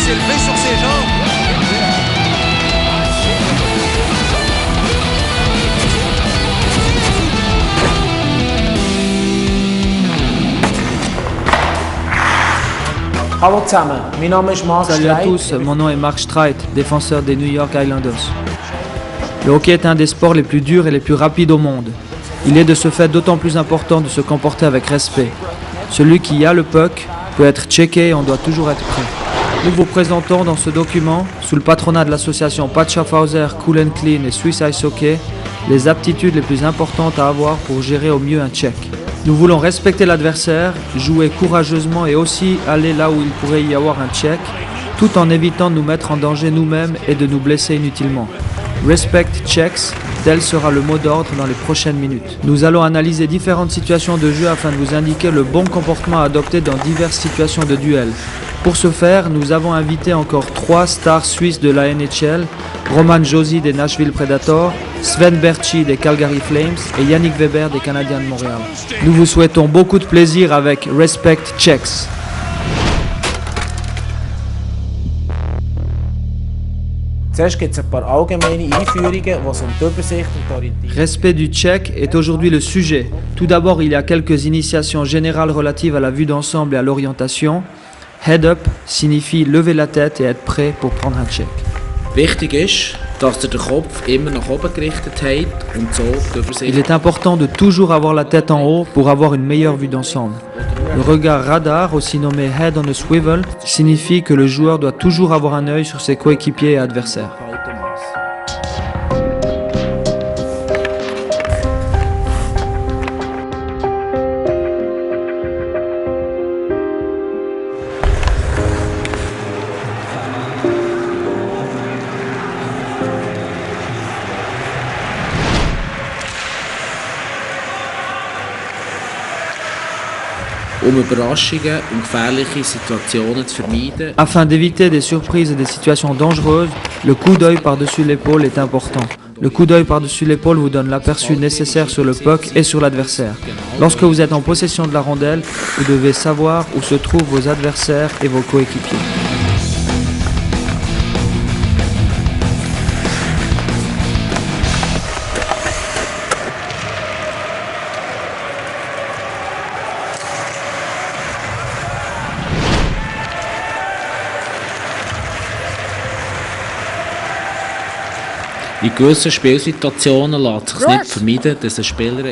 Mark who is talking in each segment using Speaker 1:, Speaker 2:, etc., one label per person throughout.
Speaker 1: Levé sur ses jambes.
Speaker 2: Salut à tous, mon nom est Mark Streit, défenseur des New York Islanders. Le hockey est un des sports les plus durs et les plus rapides au monde. Il est de ce fait d'autant plus important de se comporter avec respect. Celui qui a le puck peut être checké et on doit toujours être prêt. Nous vous présentons dans ce document, sous le patronat de l'association Pat Schaffhauser, Cool & Clean et Swiss Ice Hockey, les aptitudes les plus importantes à avoir pour gérer au mieux un check. Nous voulons respecter l'adversaire, jouer courageusement et aussi aller là où il pourrait y avoir un check, tout en évitant de nous mettre en danger nous-mêmes et de nous blesser inutilement. Respect checks, tel sera le mot d'ordre dans les prochaines minutes. Nous allons analyser différentes situations de jeu afin de vous indiquer le bon comportement à adopter dans diverses situations de duel. Pour ce faire, nous avons invité encore 3 stars suisses de la NHL, Roman Josi des Nashville Predators, Sven Berchi des Calgary Flames et Yannick Weber des Canadiens de Montréal. Nous vous souhaitons beaucoup de plaisir avec Respect Checks. Respect du check est aujourd'hui le sujet. Tout d'abord, il y a quelques initiations générales relatives à la vue d'ensemble et à l'orientation. Head up signifie lever la tête et être prêt pour prendre un check. Il est important de toujours avoir la tête en haut pour avoir une meilleure vue d'ensemble. Le regard radar, aussi nommé head on a swivel, signifie que le joueur doit toujours avoir un œil sur ses coéquipiers et adversaires. Afin d'éviter des surprises et des situations dangereuses, le coup d'œil par-dessus l'épaule est important. Le coup d'œil par-dessus l'épaule vous donne l'aperçu nécessaire sur le puck et sur l'adversaire. Lorsque vous êtes en possession de la rondelle, vous devez savoir où se trouvent vos adversaires et vos coéquipiers.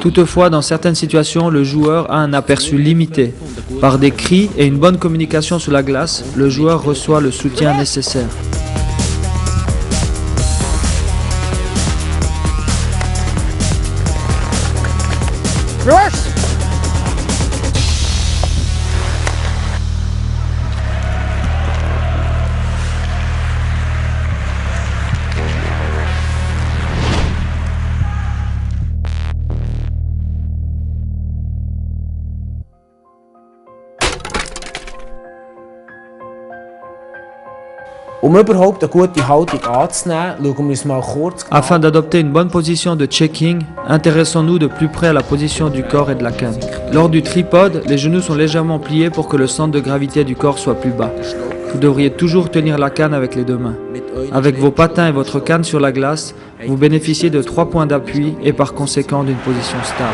Speaker 2: Toutefois, dans certaines situations, le joueur a un aperçu limité. Par des cris et une bonne communication sur la glace, le joueur reçoit le soutien nécessaire. Afin d'adopter une bonne position de checking, intéressons-nous de plus près à la position du corps et de la canne. Lors du tripod, les genoux sont légèrement pliés pour que le centre de gravité du corps soit plus bas. Vous devriez toujours tenir la canne avec les deux mains. Avec vos patins et votre canne sur la glace, vous bénéficiez de 3 points d'appui et par conséquent d'une position stable.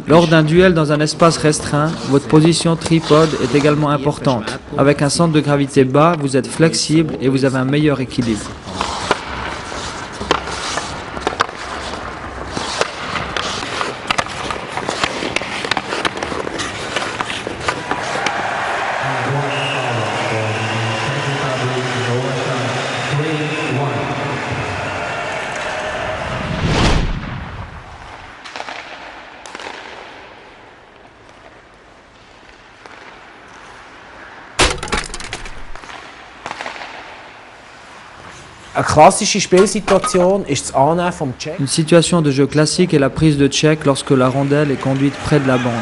Speaker 2: Lors d'un duel dans un espace restreint, votre position tripode est également importante. Avec un centre de gravité bas, vous êtes flexible et vous avez un meilleur équilibre. Une situation de jeu classique est la prise de check lorsque la rondelle est conduite près de la bande.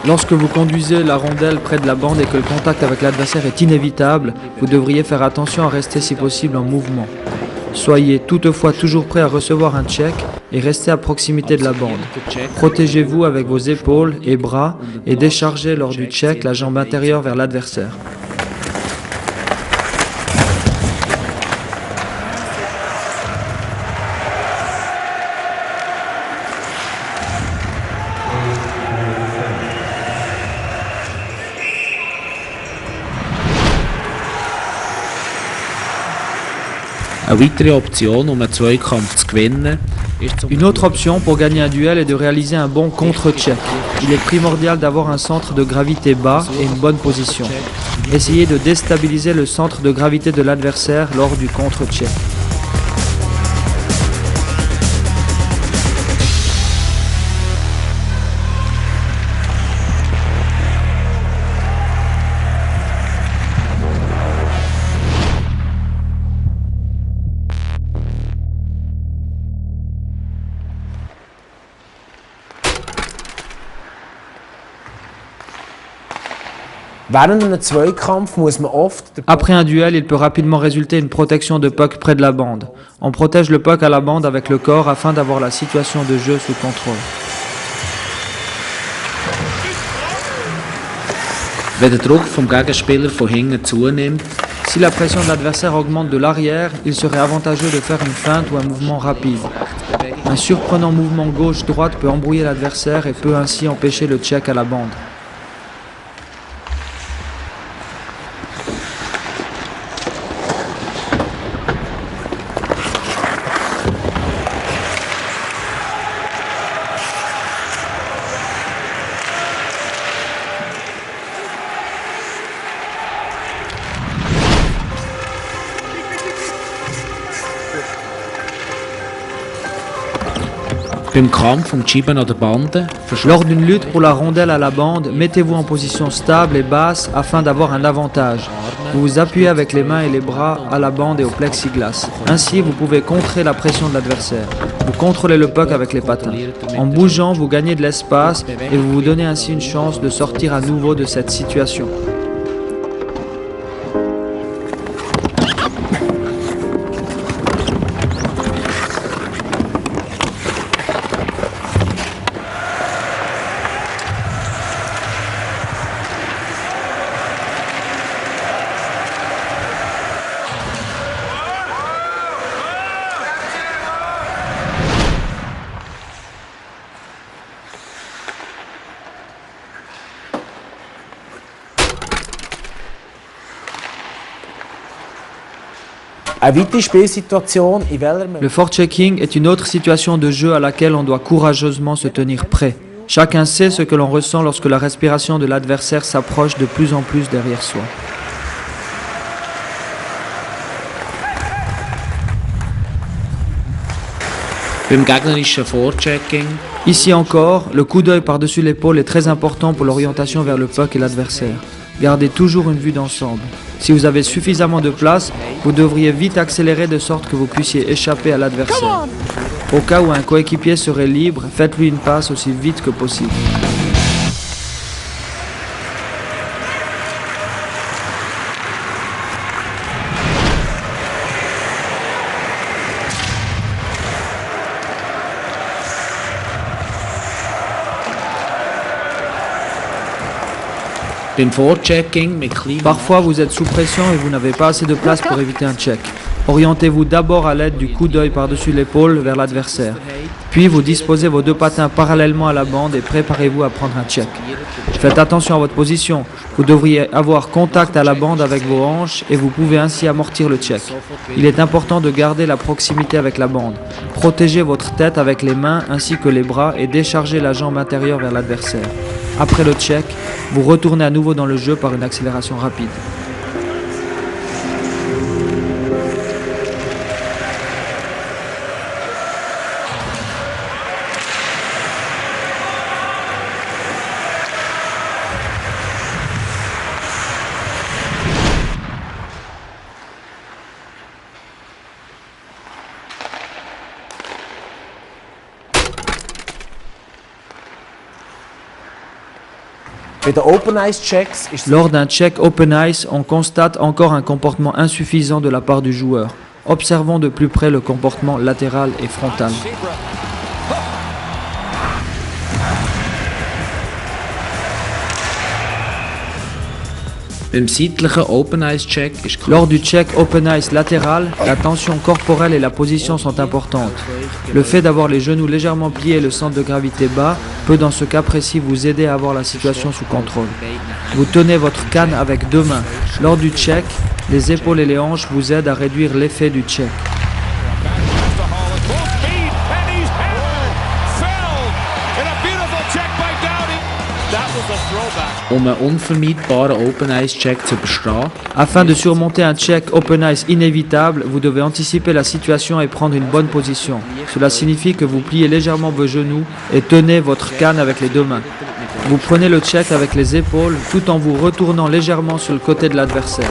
Speaker 2: Lorsque vous conduisez la rondelle près de la bande et que le contact avec l'adversaire est inévitable, vous devriez faire attention à rester si possible en mouvement. Soyez toutefois toujours prêt à recevoir un check et restez à proximité de la bande. Protégez-vous avec vos épaules et bras et déchargez lors du check la jambe intérieure vers l'adversaire. Une autre option pour gagner un duel est de réaliser un bon contre-check. Il est primordial d'avoir un centre de gravité bas et une bonne position. Essayez de déstabiliser le centre de gravité de l'adversaire lors du contre-check. Après un duel, il peut rapidement résulter une protection de puck près de la bande. On protège le puck à la bande avec le corps afin d'avoir la situation de jeu sous contrôle. Si la pression de l'adversaire augmente de l'arrière, il serait avantageux de faire une feinte ou un mouvement rapide. Un surprenant mouvement gauche-droite peut embrouiller l'adversaire et peut ainsi empêcher le check à la bande. Lors d'une lutte pour la rondelle à la bande, mettez-vous en position stable et basse afin d'avoir un avantage. Vous vous appuyez avec les mains et les bras à la bande et au plexiglas. Ainsi, vous pouvez contrer la pression de l'adversaire. Vous contrôlez le puck avec les patins. En bougeant, vous gagnez de l'espace et vous vous donnez ainsi une chance de sortir à nouveau de cette situation. Le forechecking est une autre situation de jeu à laquelle on doit courageusement se tenir prêt. Chacun sait ce que l'on ressent lorsque la respiration de l'adversaire s'approche de plus en plus derrière soi. Ici encore, le coup d'œil par-dessus l'épaule est très important pour l'orientation vers le puck et l'adversaire. Gardez toujours une vue d'ensemble. Si vous avez suffisamment de place, vous devriez vite accélérer de sorte que vous puissiez échapper à l'adversaire. Au cas où un coéquipier serait libre, faites-lui une passe aussi vite que possible. Parfois, vous êtes sous pression et vous n'avez pas assez de place pour éviter un check. Orientez-vous d'abord à l'aide du coup d'œil par-dessus l'épaule vers l'adversaire. Puis, vous disposez vos deux patins parallèlement à la bande et préparez-vous à prendre un check. Faites attention à votre position. Vous devriez avoir contact à la bande avec vos hanches et vous pouvez ainsi amortir le check. Il est important de garder la proximité avec la bande. Protégez votre tête avec les mains ainsi que les bras et déchargez la jambe intérieure vers l'adversaire. Après le check, vous retournez à nouveau dans le jeu par une accélération rapide. Lors d'un check open ice, on constate encore un comportement insuffisant de la part du joueur. Observons de plus près le comportement latéral et frontal. Lors du check open ice latéral, la tension corporelle et la position sont importantes. Le fait d'avoir les genoux légèrement pliés et le centre de gravité bas peut dans ce cas précis vous aider à avoir la situation sous contrôle. Vous tenez votre canne avec deux mains. Lors du check, les épaules et les hanches vous aident à réduire l'effet du check. Afin de surmonter un check open ice inévitable, vous devez anticiper la situation et prendre une bonne position. Cela signifie que vous pliez légèrement vos genoux et tenez votre canne avec les deux mains. Vous prenez le check avec les épaules tout en vous retournant légèrement sur le côté de l'adversaire.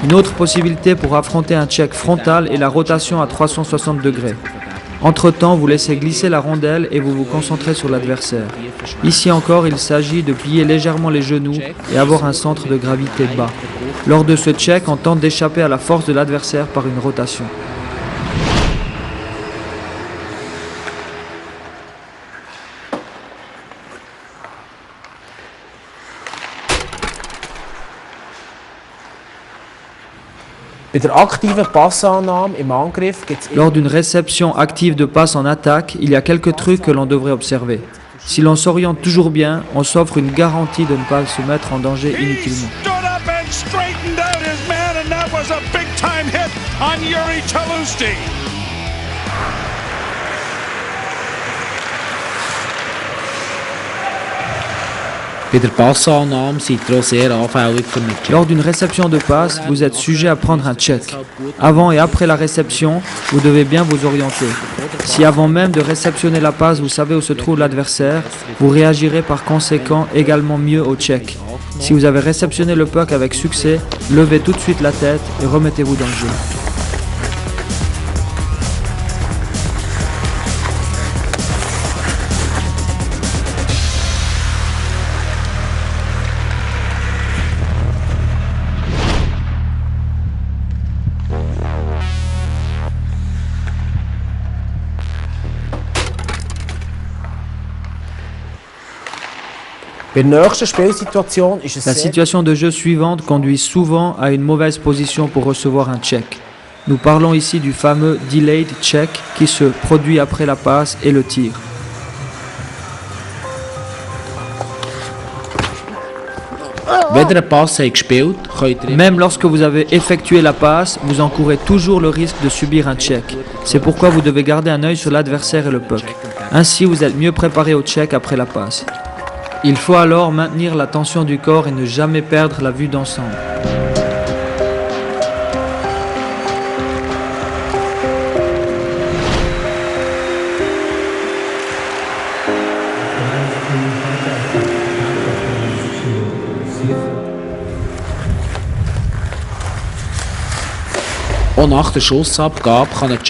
Speaker 2: Une autre possibilité pour affronter un check frontal est la rotation à 360 degrés. Entre-temps, vous laissez glisser la rondelle et vous vous concentrez sur l'adversaire. Ici encore, il s'agit de plier légèrement les genoux et avoir un centre de gravité bas. Lors de ce check, on tente d'échapper à la force de l'adversaire par une rotation. Lors d'une réception active de passe en attaque, il y a quelques trucs que l'on devrait observer. Si l'on s'oriente toujours bien, on s'offre une garantie de ne pas se mettre en danger inutilement. Lors d'une réception de passe, vous êtes sujet à prendre un check. Avant et après la réception, vous devez bien vous orienter. Si avant même de réceptionner la passe, vous savez où se trouve l'adversaire, vous réagirez par conséquent également mieux au check. Si vous avez réceptionné le puck avec succès, levez tout de suite la tête et remettez-vous dans le jeu. La situation de jeu suivante conduit souvent à une mauvaise position pour recevoir un check. Nous parlons ici du fameux delayed check qui se produit après la passe et le tir. Même lorsque vous avez effectué la passe, vous encourez toujours le risque de subir un check. C'est pourquoi vous devez garder un œil sur l'adversaire et le puck. Ainsi, vous êtes mieux préparé au check après la passe. Il faut alors maintenir la tension du corps et ne jamais perdre la vue d'ensemble.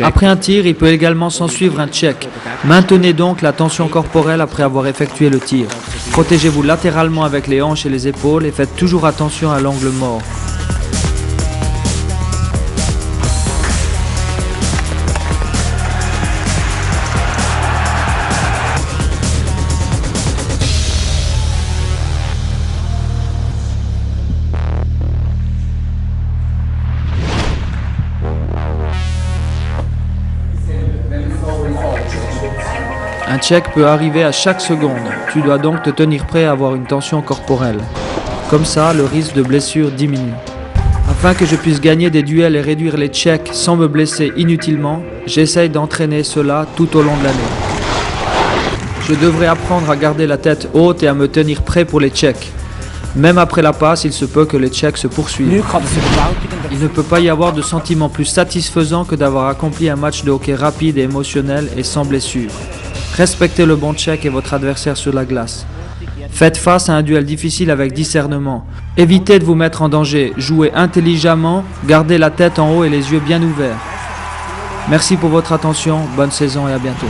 Speaker 2: Après un tir, il peut également s'en suivre un check. Maintenez donc la tension corporelle après avoir effectué le tir. Protégez-vous latéralement avec les hanches et les épaules et faites toujours attention à l'angle mort. Un check peut arriver à chaque seconde. Tu dois donc te tenir prêt à avoir une tension corporelle. Comme ça, le risque de blessure diminue. Afin que je puisse gagner des duels et réduire les checks sans me blesser inutilement, j'essaye d'entraîner cela tout au long de l'année. Je devrais apprendre à garder la tête haute et à me tenir prêt pour les checks. Même après la passe, il se peut que les checks se poursuivent. Il ne peut pas y avoir de sentiment plus satisfaisant que d'avoir accompli un match de hockey rapide et émotionnel et sans blessure. Respectez le bon check et votre adversaire sur la glace. Faites face à un duel difficile avec discernement. Évitez de vous mettre en danger, jouez intelligemment, gardez la tête en haut et les yeux bien ouverts. Merci pour votre attention, bonne saison et à bientôt.